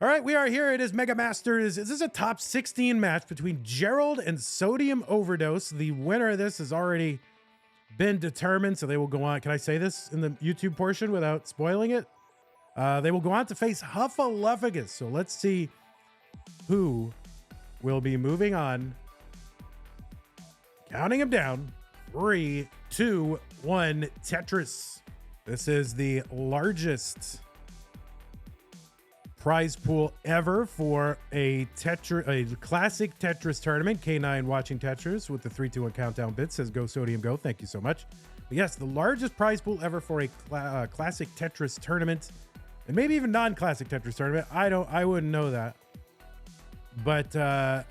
All right, we are here. It is Mega Masters. This is a top 16 match between Gerald and Sodium Overdose. The winner of this has already been determined, so they will go on. Can I say this in the YouTube portion without spoiling it? They will go on to face Huffaluffagus. So let's see who will be moving on. Counting them down. 3, 2, 1, Tetris. This is the largest prize pool ever for a classic Tetris tournament. K9 watching Tetris with the 3, 2, 1 countdown bit says go Sodium go. Thank you so much. But yes, the largest prize pool ever for a classic Tetris tournament, and maybe even non-classic Tetris tournament. I wouldn't know that, but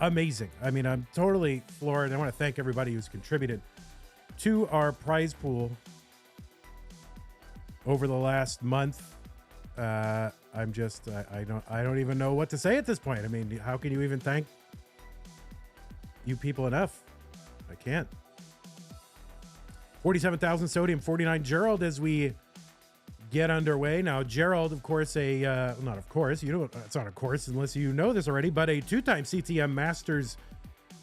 amazing. I mean, I'm totally floored. I want to thank everybody who's contributed to our prize pool over the last month. I'm just, I don't even know what to say at this point. I mean, how can you even thank you people enough? I can't. 47,000 Sodium, 49 Gerald as we get underway. Now, Gerald, of course, not of course, you know, it's not a course unless you know this already, but a 2-time CTM Masters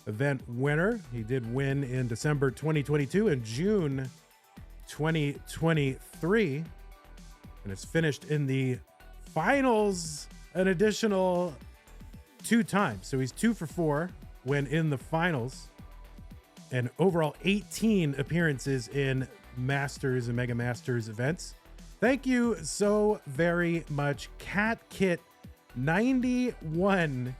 event winner. He did win in December 2022 and June 2023. And it's finished in the finals an additional 2 times. So he's 2 for 4 when in the finals. And overall 18 appearances in Masters and Mega Masters events. Thank you so very much, CatKit91.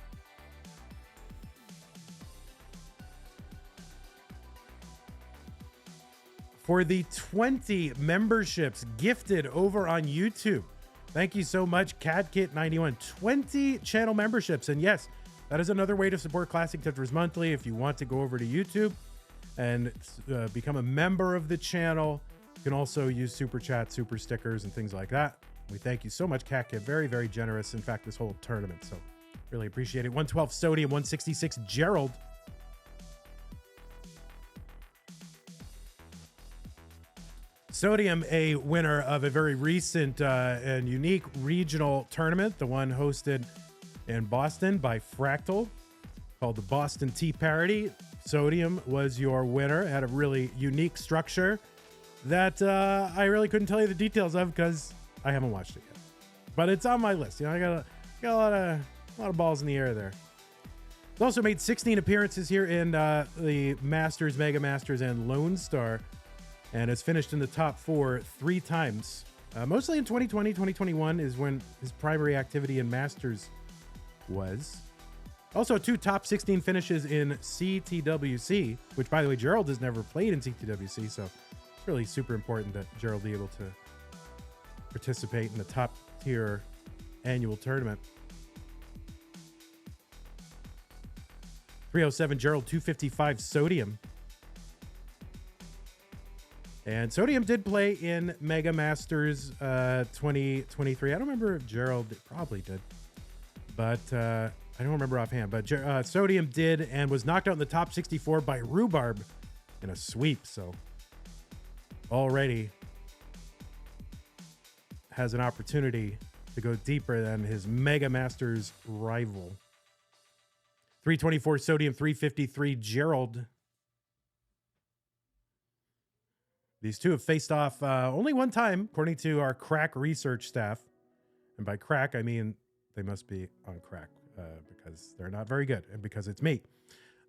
For the 20 memberships gifted over on YouTube. Thank you so much, CatKit91. 20 channel memberships. And yes, that is another way to support Classic Tetris Monthly. If you want to go over to YouTube and become a member of the channel, you can also use Super Chat, Super Stickers, and things like that. We thank you so much, CatKit. Very, very generous. In fact, this whole tournament. So really appreciate it. 112 Sodium, 166 Gerald. Sodium, a winner of a very recent and unique regional tournament, the one hosted in Boston by Fractal, called the Boston Tea Parody. Sodium was your winner. It had a really unique structure that I really couldn't tell you the details of because I haven't watched it yet. But it's on my list. You know, I got a lot of balls in the air there. He's also made 16 appearances here in the Masters, Mega Masters, and Lone Star. And has finished in the top 4 3 times. Mostly in 2020, 2021 is when his primary activity in Masters was. Also 2 top 16 finishes in CTWC, which, by the way, Gerald has never played in CTWC, so it's really super important that Gerald be able to participate in the top tier annual tournament. 307 Gerald, 255 Sodium. And Sodium did play in Mega Masters 2023. I don't remember if Gerald probably did, but I don't remember offhand. But Sodium did and was knocked out in the top 64 by Rhubarb in a sweep. So already has an opportunity to go deeper than his Mega Masters rival. 324 Sodium, 353 Gerald. These two have faced off only one time, according to our crack research staff. And by crack, I mean they must be on crack because they're not very good and because it's me.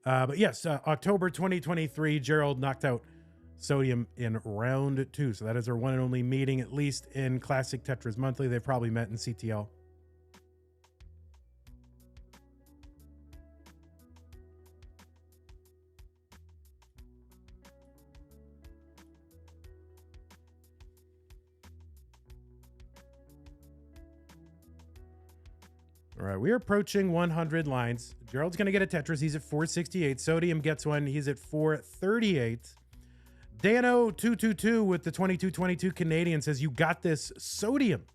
But yes, October 2023, Gerald knocked out Sodium in round 2. So that is their one and only meeting, at least in Classic Tetris Monthly. They've probably met in CTL. All right, we are approaching 100 lines. Gerald's going to get a Tetris. He's at 468. Sodium gets one. He's at 438. Dano222 with the 2222 Canadian says, you got this, Sodium.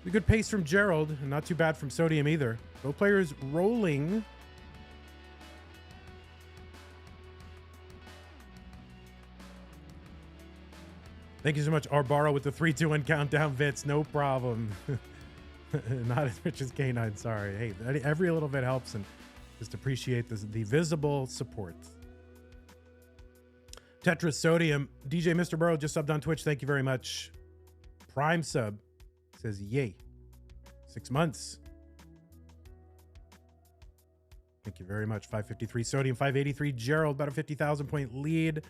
A good pace from Gerald, and not too bad from Sodium either. Both players rolling. Thank you so much, Arbaro, with the 3, 2, 1 countdown bits. No problem. Not as much as K9, sorry. Hey, every little bit helps, and just appreciate the visible support. Tetris Sodium. DJ Mr. Burrow just subbed on Twitch. Thank you very much. Prime sub says, yay. 6 months. Thank you very much. 553 Sodium, 583 Gerald, about a 50,000 point lead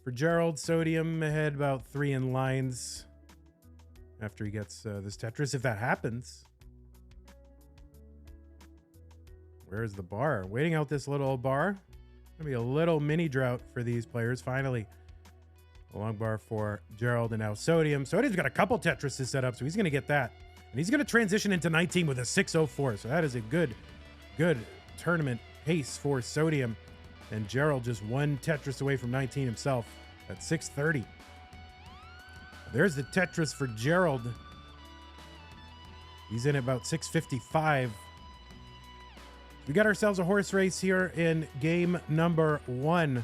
for Gerald. Sodium ahead about 3 in lines after he gets this Tetris, if that happens. Where's the bar? Waiting out this little bar. Gonna be a little mini drought for these players. Finally, a long bar for Gerald and now Sodium. Sodium's got a couple Tetrises set up, so he's gonna get that. And he's gonna transition into 19 with a 604. So that is a good tournament pace for Sodium. And Gerald just one Tetris away from 19 himself at 630. There's the Tetris for Gerald. He's in about 655. We got ourselves a horse race here in game number 1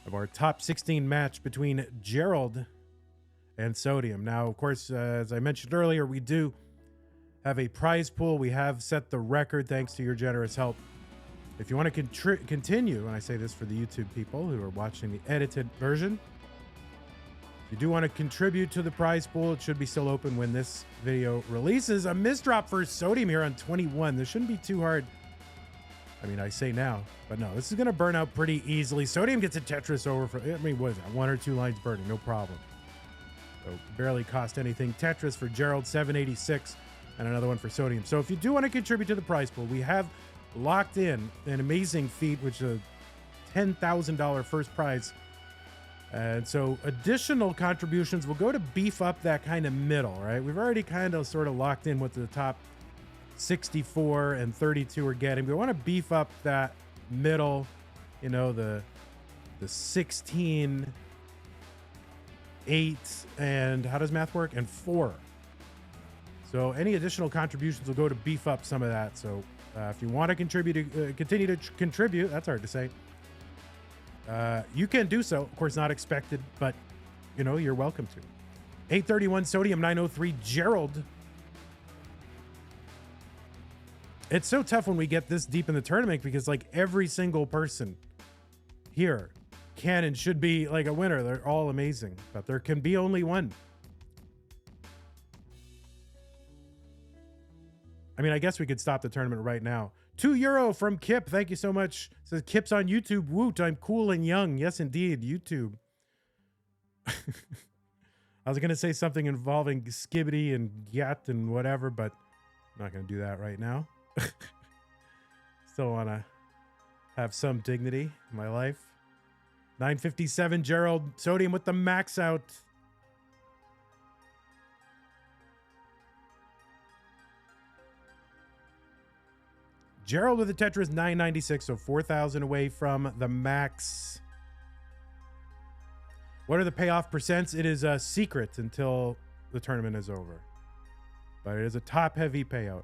of our top 16 match between Gerald and Sodium. Now, of course, as I mentioned earlier, we do have a prize pool. We have set the record thanks to your generous help. If you want to continue, and I say this for the YouTube people who are watching the edited version, if you do want to contribute to the prize pool, it should be still open when this video releases. A misdrop for Sodium here on 21. This shouldn't be too hard. I mean, I say now, but no, this is going to burn out pretty easily. Sodium gets a Tetris over for, I mean, what is that? 1 or 2 lines burning, no problem. So barely cost anything. Tetris for Gerald, 786, and another one for Sodium. So if you do want to contribute to the prize pool, we have locked in an amazing feat, which is a $10,000 first prize. And so additional contributions will go to beef up that kind of middle, right? We've already kind of sort of locked in what the top 64 and 32 are getting. We want to beef up that middle, you know, the 16, 8, and how does math work? And 4. So any additional contributions will go to beef up some of that. So if you want to contribute, continue to contribute, that's hard to say. You can do so. Of course, not expected, but you know, you're welcome to. 831 Sodium, 903 Gerald. It's so tough when we get this deep in the tournament because like every single person here can and should be like a winner. They're all amazing, but there can be only one. I mean, I guess we could stop the tournament right now. €2 from Kip. Thank you so much. Says Kip's on YouTube. Woot, I'm cool and young. Yes, indeed. YouTube. I was going to say something involving Skibbity and Yat and whatever, but I'm not going to do that right now. Still want to have some dignity in my life. 957 Gerald. Sodium with the max out. Gerald with the Tetris 996, so 4,000 away from the max. What are the payoff percents? It is a secret until the tournament is over, but it is a top heavy payout.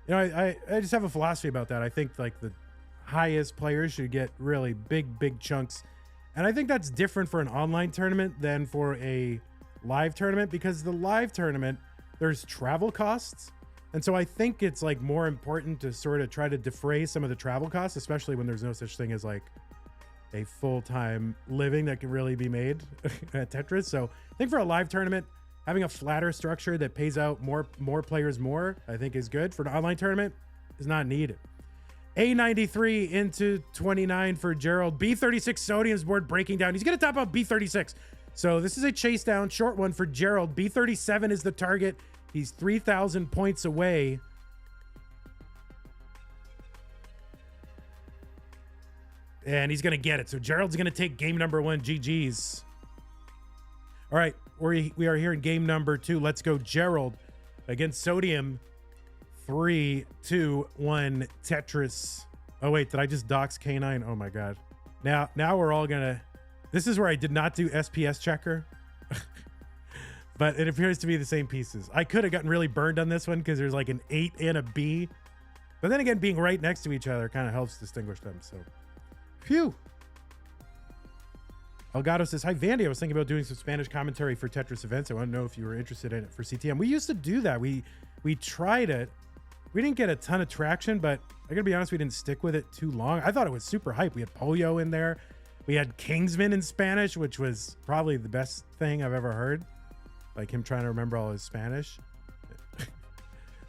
You know, I just have a philosophy about that. I think like the highest players should get really big chunks. And I think that's different for an online tournament than for a live tournament, because the live tournament, there's travel costs. And so I think it's like more important to sort of try to defray some of the travel costs, especially when there's no such thing as like a full-time living that can really be made at Tetris. So I think for a live tournament, having a flatter structure that pays out more players more, I think is good. For an online tournament, is not needed. A93 into 29 for Gerald. B36 Sodium's board breaking down. He's going to top out B36. So this is a chase down, short one for Gerald. B37 is the target. He's 3,000 points away. And he's going to get it. So Gerald's going to take game number 1. GG's. All right. We are here in game number 2. Let's go Gerald against Sodium. 3, 2, 1 Tetris. Oh, wait. Did I just dox K9? Oh, my God. Now we're all going to... This is where I did not do SPS checker. but it appears to be the same pieces. I could have gotten really burned on this one because there's like an 8 and a B. But then again, being right next to each other kind of helps distinguish them. So, phew. Elgato says, hi, Vandy. I was thinking about doing some Spanish commentary for Tetris events. I want to know if you were interested in it for CTM. We used to do that. We tried it. We didn't get a ton of traction, but I gotta be honest, we didn't stick with it too long. I thought it was super hype. We had Pollo in there. We had Kingsman in Spanish, which was probably the best thing I've ever heard. Like him trying to remember all his Spanish.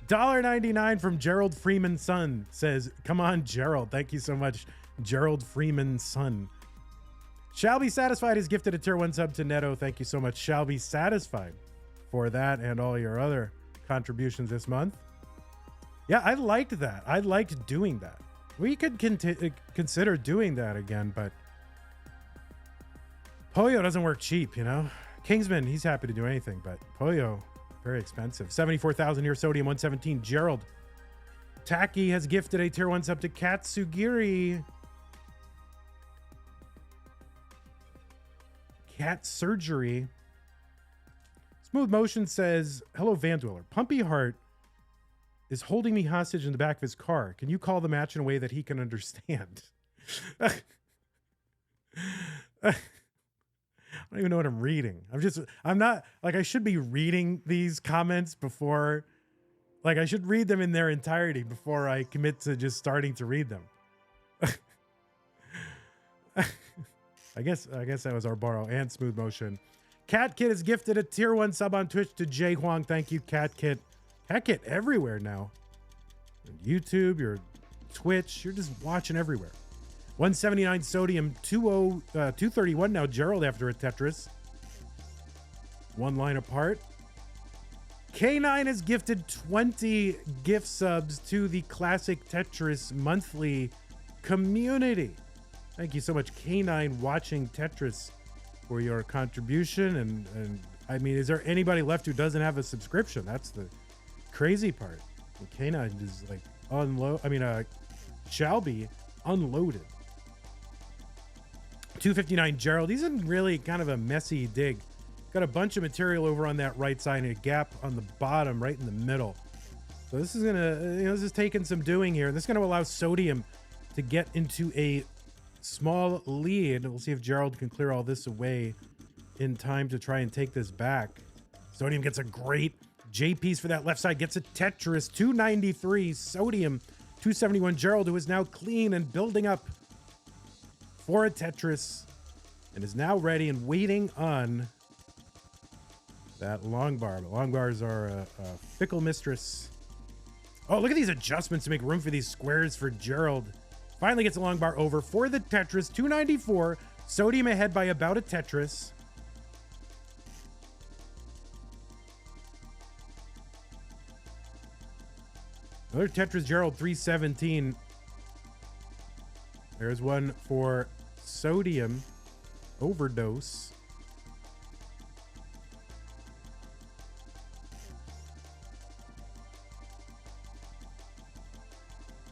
$1.99 from Gerald Freeman's son says, come on, Gerald. Thank you so much, Gerald Freeman's son. Shall Be Satisfied is gifted a tier 1 sub to Neto. Thank you so much, Shall Be Satisfied, for that and all your other contributions this month. Yeah, I liked that. I liked doing that. We could consider doing that again, but Pollo doesn't work cheap, you know? Kingsman, he's happy to do anything, but Pollo, very expensive. 74,000 here, Sodium 117. Gerald. Taki has gifted a tier 1 sub to Katsugiri. Cat Surgery. Smooth Motion says, hello, vandweller. Pumpy Heart is holding me hostage in the back of his car. Can you call the match in a way that he can understand? I don't even know what I'm reading. I'm not, like, I should be reading these comments before, like, I should read them in their entirety before I commit to just starting to read them. I guess that was our borrow and Smooth Motion. Cat Kit has gifted a tier 1 sub on Twitch to Jay Huang. Thank you, Cat Kit. Cat Kit everywhere now. YouTube, your Twitch, you're just watching everywhere. 179 Sodium, 231 now. Gerald after a Tetris. One line apart. K9 has gifted 20 gift subs to the Classic Tetris Monthly community. Thank you so much, K9 watching Tetris, for your contribution. And I mean, is there anybody left who doesn't have a subscription? That's the crazy part. K9 is like shall be unloaded. 259 Gerald. He's in really kind of a messy dig. Got a bunch of material over on that right side and a gap on the bottom right in the middle. So this is gonna, this is taking some doing here. This is gonna allow Sodium to get into a small lead. We'll see if Gerald can clear all this away in time to try and take this back. Sodium gets a great J piece for that left side, gets a Tetris. 293 Sodium, 271 Gerald, who is now clean and building up for a Tetris and is now ready and waiting on that long bar. But long bars are a fickle mistress. Oh, look at these adjustments to make room for these squares for Gerald. Finally gets a long bar over for the Tetris. 294. Sodium ahead by about a Tetris. Another Tetris Gerald, 317. There's one for Sodium. Overdose.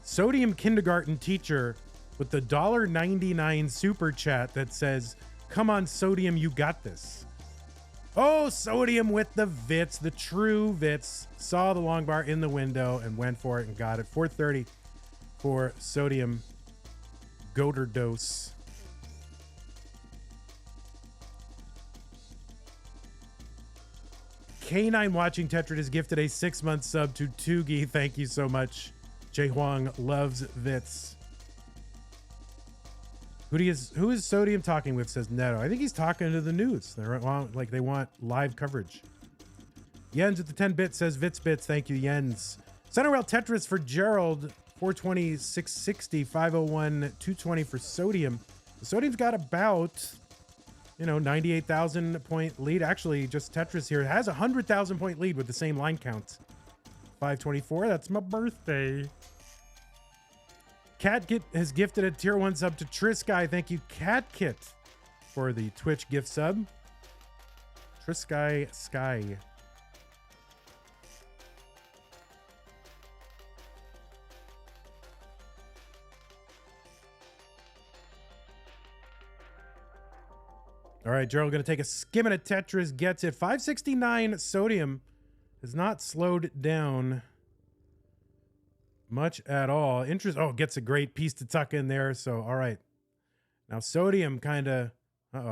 Sodium kindergarten teacher with the $1.99 super chat that says, come on, Sodium, you got this. Oh, Sodium with the Vits, the true Vits, saw the long bar in the window and went for it and got it. 430 for Sodium. Goater dose. K9 watching Tetris is gifted a 6-month sub to Tugi. Thank you so much. Jay Huang loves Vits. Who is Sodium talking with, says Neto. I think he's talking to the news. They want live coverage. Jens at the 10-bit says Vits Bits. Thank you, Jens. Center Rail Tetris for Gerald. 420, 660, 501, 220 for Sodium. Sodium's got about, 98,000 point lead. Actually, just Tetris here has a 100,000 point lead with the same line count. 524. That's my birthday. CatKit has gifted a tier 1 sub to Trisky. Thank you, CatKit, for the Twitch gift sub. Trisky Sky. All right, Gerald going to take a skim at Tetris, gets it. 569 Sodium has not slowed down much at all. Gets a great piece to tuck in there. So, all right. Now, Sodium kind of,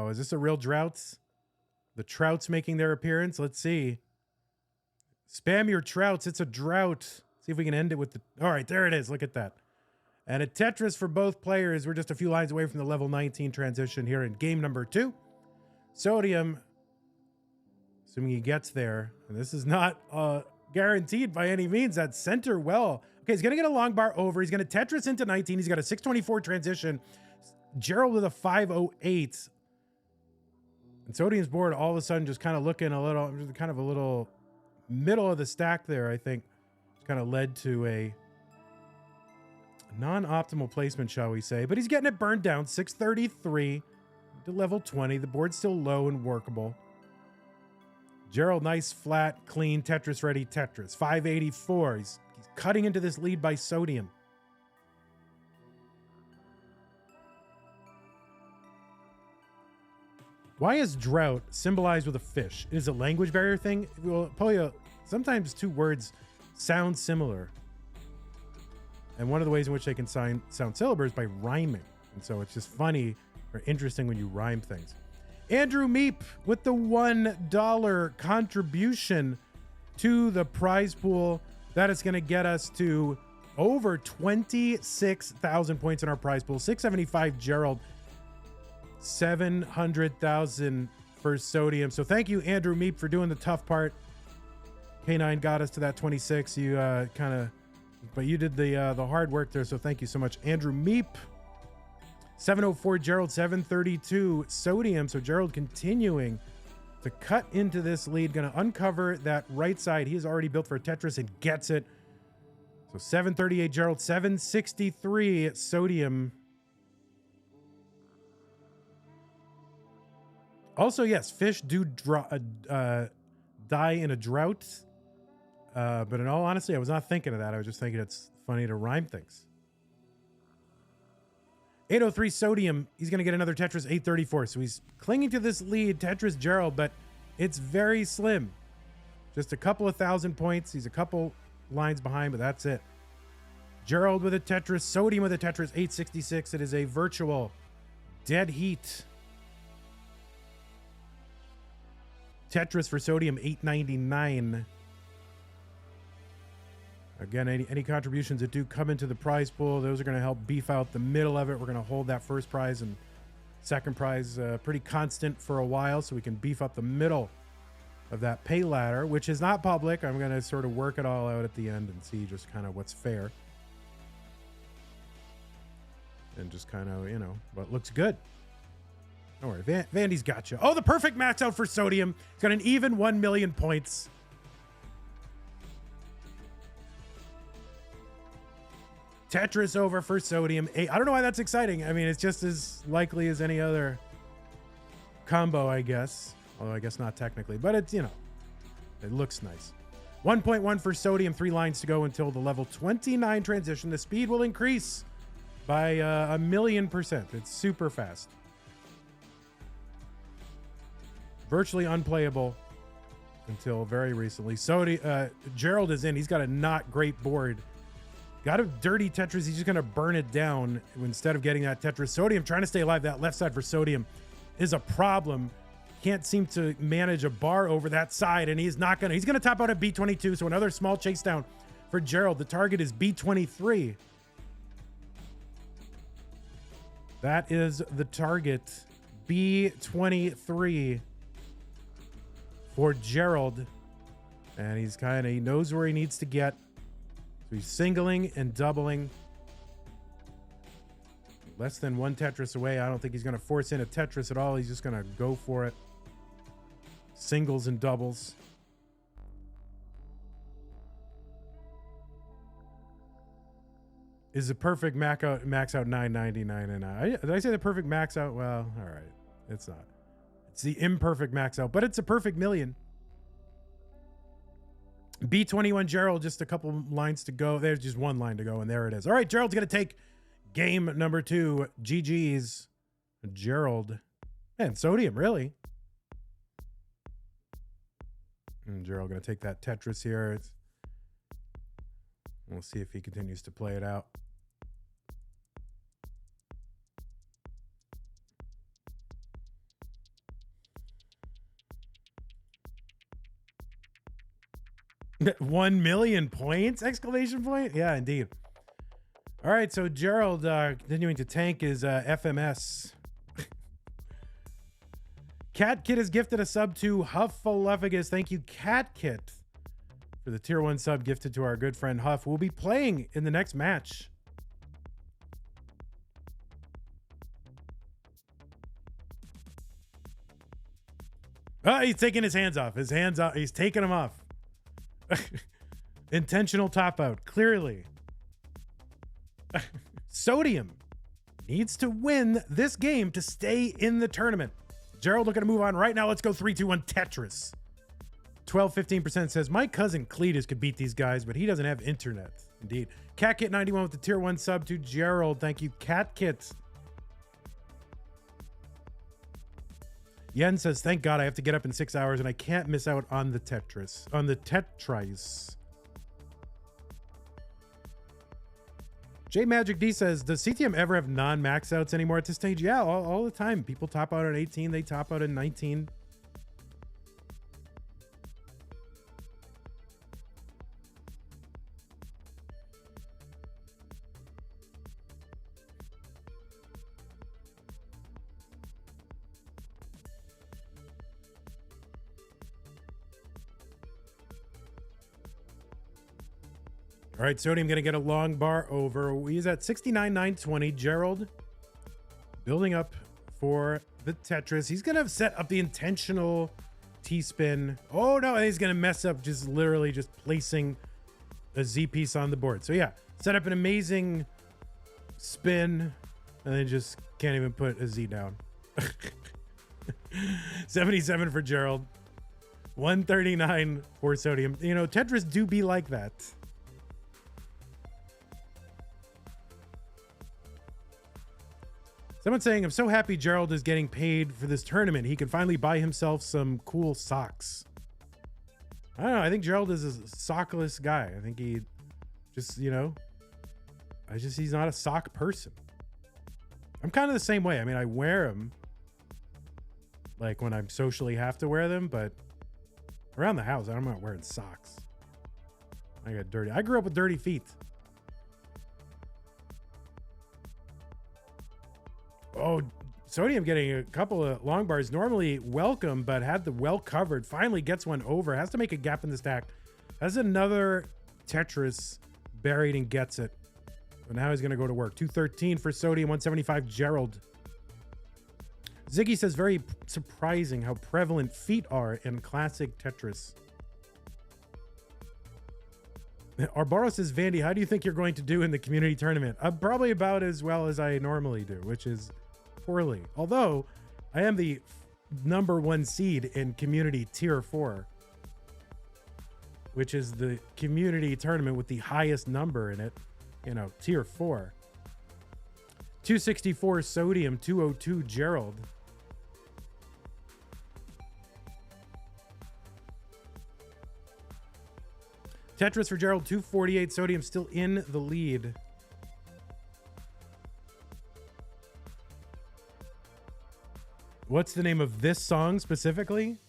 is this a real drought? The Trouts making their appearance. Let's see. Spam your Trouts. It's a drought. See if we can end it with the, all right, there it is. Look at that. And a Tetris for both players. We're just a few lines away from the level 19 transition here in game number 2. Sodium, assuming he gets there, and this is not guaranteed by any means. That center well. Okay, he's going to get a long bar over. He's going to Tetris into 19. He's got a 624 transition. Gerald with a 508. And Sodium's board all of a sudden just kind of looking a little middle of the stack there, I think. It's kind of led to a non-optimal placement, shall we say. But he's getting it burned down. 633 to level 20. The board's still low and workable. Gerald, nice, flat, clean, Tetris-ready Tetris. 584. He's cutting into this lead by Sodium. Why is drought symbolized with a fish? Is it a language barrier thing? Well, Polio, sometimes two words sound similar. And one of the ways in which they can sound similar is by rhyming. And so it's just funny or interesting when you rhyme things. Andrew Meep with the $1 contribution to the prize pool. That is going to get us to over 26,000 points in our prize pool. 675 Gerald, 700,000 for Sodium. So thank you, Andrew Meep, for doing the tough part. K9 got us to that 26. You but you did the hard work there. So thank you so much, Andrew Meep. 704 Gerald, 732 Sodium. So Gerald continuing to cut into this lead, going to uncover that right side. He has already built for a Tetris and gets it. So 738 Gerald, 763 Sodium. Also, yes, fish do die in a drought. But in all honesty, I was not thinking of that. I was just thinking it's funny to rhyme things. 803 Sodium. He's going to get another Tetris, 834. So he's clinging to this lead, Tetris Gerald, but it's very slim. Just a couple of thousand points. He's a couple lines behind, but that's it. Gerald with a Tetris, Sodium with a Tetris, 866. It is a virtual dead heat. Tetris for Sodium, 899. Again, any contributions that do come into the prize pool, those are going to help beef out the middle of it. We're going to hold that first prize and second prize pretty constant for a while so we can beef up the middle of that pay ladder, which is not public. I'm going to sort of work it all out at the end and see just kind of what's fair. And just kind of, what looks good. Don't worry, Vandy's got you. Oh, the perfect max out for Sodium. He's got an even 1 million points. Tetris over for Sodium. I don't know why that's exciting. I mean, it's just as likely as any other combo, I guess. Although I guess not technically, but it's, it looks nice. 1.1 for Sodium, 3 lines to go until the level 29 transition. The speed will increase by 1,000,000%. It's super fast. Virtually unplayable until very recently. Gerald is in. He's got a not great board. Got a dirty Tetris. He's just going to burn it down instead of getting that Tetris. Sodium trying to stay alive. That left side for Sodium is a problem. Can't seem to manage a bar over that side, and he's going to top out at B22. So another small chase down for Gerald. The target is B23. That is the target, B23 for Gerald. And he knows where he needs to get. So he's singling and doubling. Less than one Tetris away. I don't think he's going to force in a Tetris at all. He's just going to go for it. Singles and doubles. Is the perfect max out 999 and did I say the perfect max out? Well, all right. It's not. It's the imperfect max out, but it's a perfect million. B21 Gerald, just a couple lines to go. There's just one line to go, and there it is. All right, Gerald's going to take game number 2. GG's. Gerald. And Sodium, really. And Gerald going to take that Tetris here. We'll see if he continues to play it out. $1 million points! Exclamation point! Yeah, indeed. All right, so Gerald continuing to tank his FMS. Cat Kit has gifted a sub to Huffaluffagus. Thank you, Cat Kit, for the tier 1 sub gifted to our good friend Huff. We'll be playing in the next match. Oh, he's taking his hands off. His hands off. He's taking them off. Intentional top out, clearly. Sodium needs to win this game to stay in the tournament. Gerald looking to move on right now. Let's go 3, 2, 1 Tetris. 15% says, my cousin Cletus could beat these guys, but he doesn't have internet. Indeed. CatKit91 with the tier 1 sub to Gerald. Thank you, CatKit. Yen says, thank God I have to get up in 6 hours and I can't miss out on the Tetris. On the Tetris. J Magic D says, does CTM ever have non-max outs anymore at this stage? Yeah, all the time. People top out at 18. They top out at 19. All right, Sodium going to get a long bar over. He's at 69,920. Gerald building up for the Tetris. He's going to set up the intentional T-spin. Oh, no, he's going to mess up just literally just placing a Z piece on the board. So, yeah, set up an amazing spin and then just can't even put a Z down. 77 for Gerald. 139 for Sodium. You know, Tetris do be like that. Someone's saying, I'm so happy Gerald is getting paid for this tournament. He can finally buy himself some cool socks. I don't know. I think Gerald is a sockless guy. I think he just, you know, he's not a sock person. I'm kind of the same way. I mean, I wear them like when I socially have to wear them, but around the house, I'm not wearing socks. I got dirty. I grew up with dirty feet. Oh, Sodium getting a couple of long bars. Normally welcome, but had the well covered. Finally gets one over. Has to make a gap in the stack. Has another Tetris buried and gets it. But now he's going to go to work. 213 for Sodium. 175 Gerald. Ziggy says, very surprising how prevalent feet are in classic Tetris. Arbaro says, Vandy, how do you think you're going to do in the community tournament? Probably about as well as I normally do, which is poorly. Although I am the #1 seed in community tier 4, which is the community tournament with the highest number in it, you know, tier 4. 264 Sodium, 202 Gerald. Tetris for Gerald, 248 Sodium, still in the lead. What's the name of this song specifically?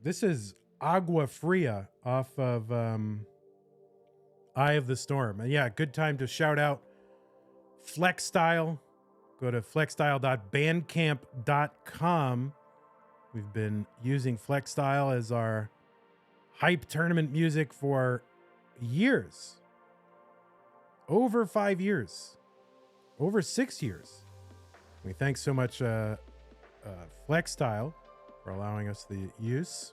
This is Agua Fria off of Eye of the Storm. And yeah, good time to shout out FlexStyle. Go to flexstyle.bandcamp.com. We've been using FlexStyle as our hype tournament music for years. Over 5 years. Over 6 years. We thank so much FlexStyle for allowing us the use.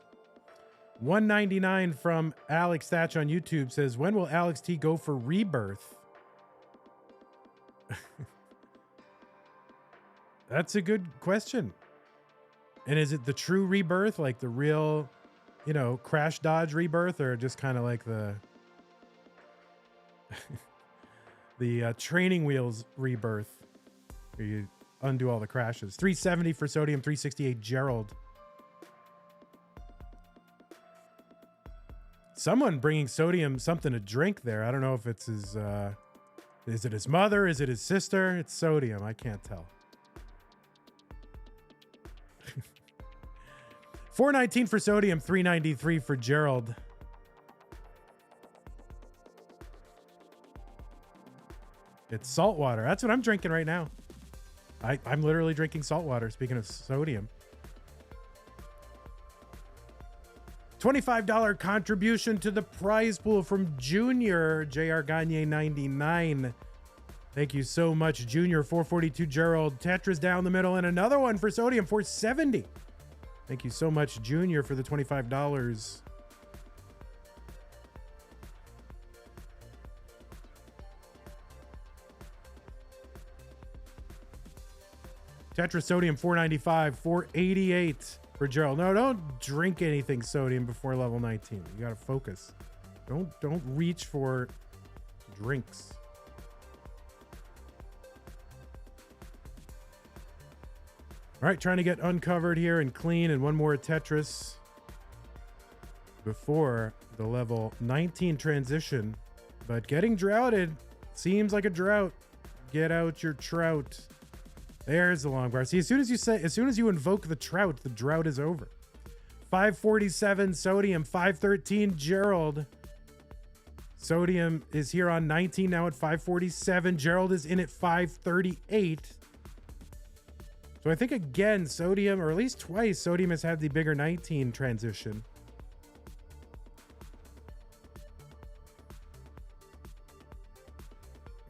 199 from Alex Thatch on YouTube says, when will Alex T go for Rebirth? That's a good question. And is it the true Rebirth, like the real, you know, Crash Dodge Rebirth, or just kind of like the the training wheels rebirth. Where you undo all the crashes. 370 for Sodium, 368 Gerald. Someone bringing Sodium something to drink there. I don't know if it's his, is it his mother? Is it his sister? It's Sodium. I can't tell. 419 for Sodium, 393 for Gerald. It's salt water. That's what I'm drinking right now. I'm literally drinking salt water, speaking of Sodium. $25 contribution to the prize pool from Junior, JR Gagne 99. Thank you so much, Junior. 442 Gerald. Tetris down the middle, and another one for Sodium, 470. Thank you so much, Junior, for the $25. Tetris Sodium 495, 488 for Gerald. No, don't drink anything Sodium before level 19. You gotta focus. Don't reach for drinks. All right, trying to get uncovered here and clean, and one more Tetris before the level 19 transition. But getting droughted seems like a drought. Get out your trout. There's the long bar. See, as soon as you invoke the trout, the drought is over. 547 Sodium, 513 Gerald. Sodium is here on 19 now at 547. Gerald is in at 538. So I think again, Sodium, or at least twice, Sodium has had the bigger 19 transition.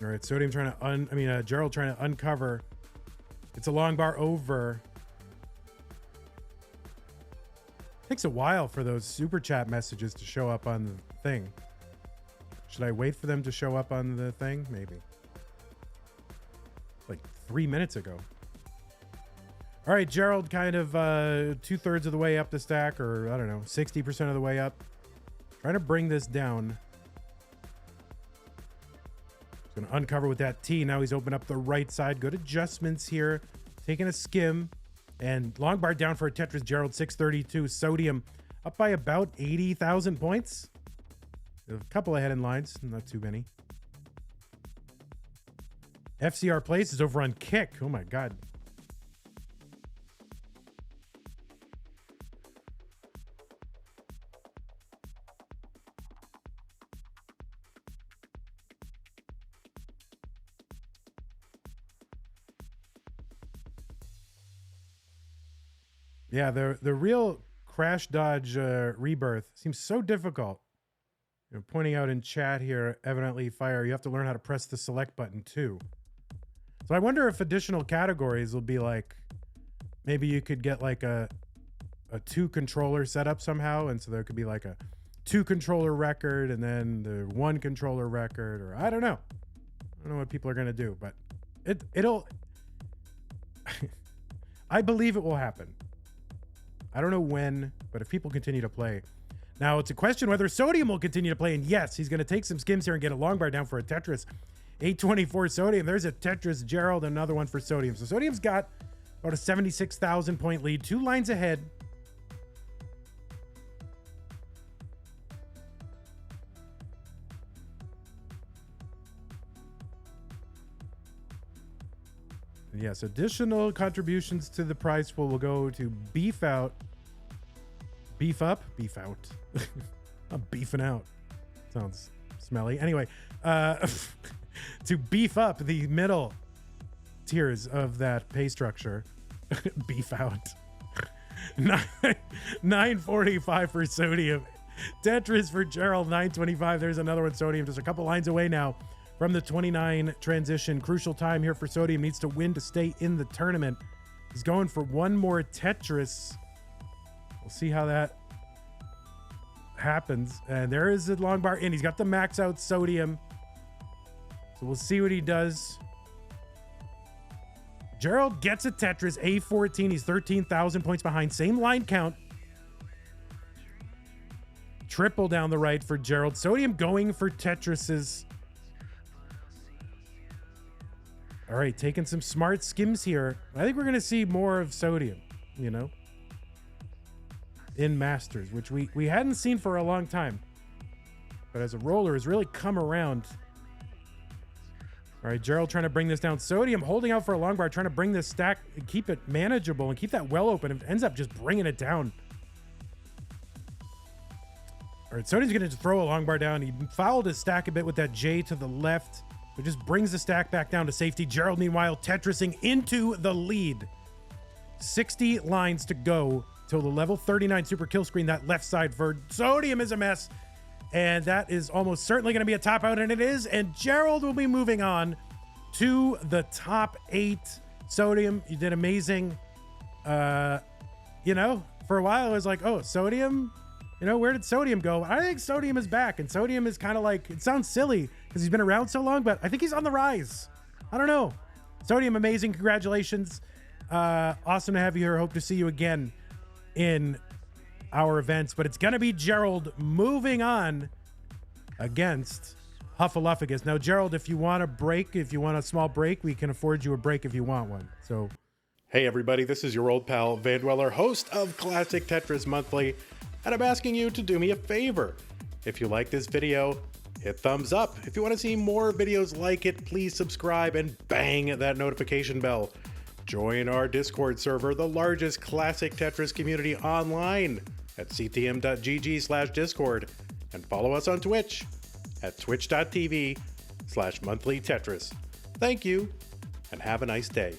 All right, Sodium trying to Gerald trying to uncover. It's a long bar over. Takes a while for those super chat messages to show up on the thing. Should I wait for them to show up on the thing? Maybe. Like 3 minutes ago. All right, Gerald kind of 2/3 of the way up the stack, or I don't know, 60% of the way up. Trying to bring this down. Going to uncover with that T. Now he's opened up the right side. Good adjustments here. Taking a skim. And long bar down for a Tetris. Gerald 632. Sodium up by about 80,000 points. A couple of head-in lines. Not too many. FCR Place is over on Kick. Oh my God. Yeah, the real crash dodge rebirth seems so difficult. You know, pointing out in chat here, evidently Fire, you have to learn how to press the select button too. So I wonder if additional categories will be like, maybe you could get like a 2-controller setup somehow, and so there could be like a 2-controller record and then the 1-controller record, or I don't know. I don't know what people are gonna do, but it'll I believe it will happen. I don't know when, but if people continue to play. Now, it's a question whether Sodium will continue to play, and yes, he's going to take some skims here and get a long bar down for a Tetris. 824 Sodium. There's a Tetris Gerald, another one for Sodium. So Sodium's got about a 76,000 point lead, 2 lines ahead. Yes, additional contributions to the prize pool will go to beef up. I'm beefing out. Sounds smelly. Anyway, to beef up the middle tiers of that pay structure. Beef out. 945 for Sodium. Tetris for Gerald, 925. There's another one, Sodium, just a couple lines away now from the 29 transition. Crucial time here for Sodium. Needs to win to stay in the tournament. He's going for one more Tetris. We'll see how that happens. And there is a long bar in. He's got the max out Sodium. So we'll see what he does. Gerald gets a Tetris, A14. He's 13,000 points behind. Same line count. Triple down the right for Gerald. Sodium going for Tetris's. All right, taking some smart skims here. I think we're going to see more of Sodium, you know, in Masters, which we hadn't seen for a long time. But as a roller has really come around. All right, Gerald trying to bring this down. Sodium holding out for a long bar, trying to bring this stack and keep it manageable and keep that well open. It ends up just bringing it down. All right, Sodium's going to throw a long bar down. He fouled his stack a bit with that J to the left. It just brings the stack back down to safety. Gerald, meanwhile, Tetrising into the lead. 60 lines to go till the level 39 super kill screen. That left side for Sodium is a mess. And that is almost certainly going to be a top out, and it is. And Gerald will be moving on to the top 8. Sodium, you did amazing. You know, for a while I was like, oh, Sodium? You know, where did Sodium go? I think Sodium is back, and Sodium is kind of like, it sounds silly because he's been around so long, but I think he's on the rise. I don't know. Sodium, amazing. Congratulations. Awesome to have you here. Hope to see you again in our events, but it's going to be Gerald moving on against Huffaluffagus. Now, Gerald, if you want a break, if you want a small break, we can afford you a break if you want one. So, hey, everybody, this is your old pal, Vandweller, host of Classic Tetris Monthly. And I'm asking you to do me a favor. If you like this video, hit thumbs up. If you want to see more videos like it, please subscribe and bang that notification bell. Join our Discord server, the largest classic Tetris community online at ctm.gg/discord. And follow us on Twitch at twitch.tv/monthlytetris. Thank you, and have a nice day.